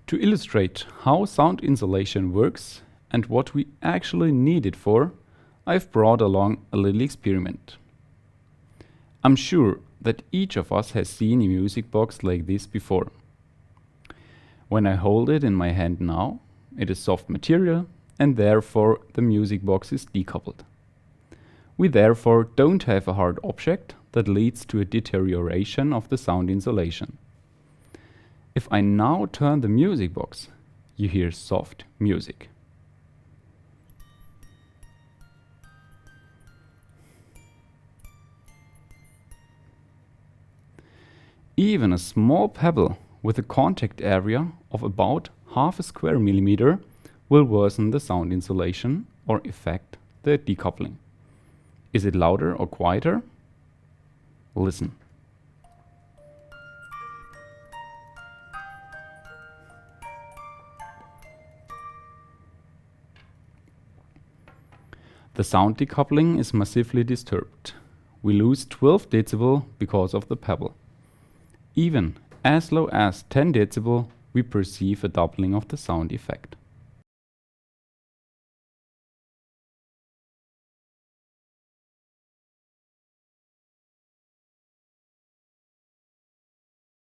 To illustrate how sound insulation works and what we actually need it for, I've brought along a little experiment. I'm sure that each of us has seen a music box like this before. When I hold it in my hand now, it is soft material and therefore the music box is decoupled. We therefore don't have a hard object that leads to a deterioration of the sound insulation. If I now turn the music box, you hear soft music. Even a small pebble with a contact area of about half a square millimeter will worsen the sound insulation or affect the decoupling. Is it louder or quieter? Listen. The sound decoupling is massively disturbed. We lose 12 decibel because of the pebble. Even as low as 10 decibel, we perceive a doubling of the sound effect.